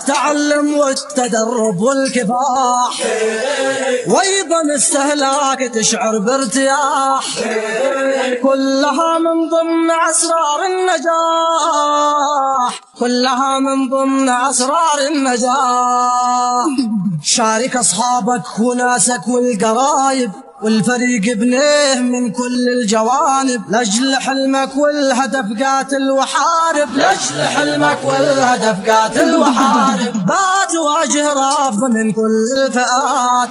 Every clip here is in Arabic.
تعلم والتدرب والكفاح، وايضا استهلاك تشعر بارتياح، كلها من ضمن اسرار النجاح، كلها من ضمن اسرار النجاح. شارك اصحابك وناسك والقرايب والفريق ابنيه من كل الجوانب، لاجل حلمك والهدف قاتل وحارب، لاجل حلمك والهدف قاتل وحارب. بتواجه رفض من كل الفئات،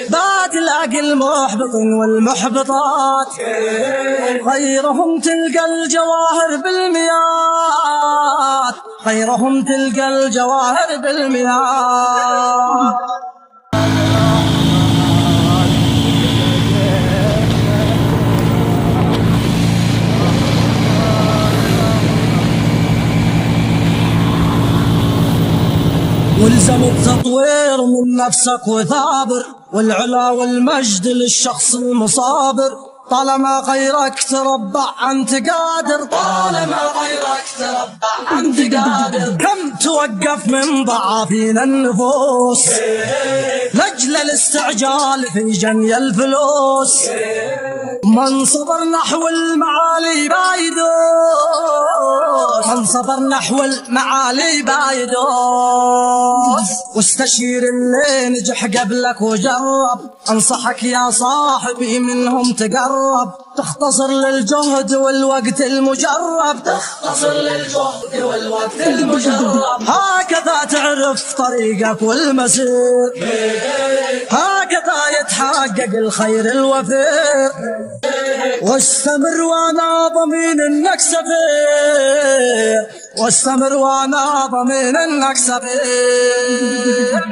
بتلاقي المحبط والمحبطات، غيرهم تلقى الجواهر بالمياه، غيرهم تلقى الجواهر بالمياه. والزم التطوير من نفسك وثابر، والعلا والمجد للشخص المصابر، طالما غيرك تربع أنت قادر، طالما غيرك تربع أنت قادر. كم توقف من ضعافين النفوس لأجل الاستعجال في جني الفلوس، من صبر نحو المعالي بايدوس، من صبر نحو المعالي بايدوس. واستشير اللي نجح قبلك وجرب، انصحك يا صاحبي منهم تقرب، تختصر للجهد والوقت المجرب، تختصر للجهد والوقت المجرب. هكذا تعرف طريقك والمسير، هكذا يتحقق الخير الوفير. واستمر وانا ضمين انك سفير، واستمر وانا ضمين انك سفير.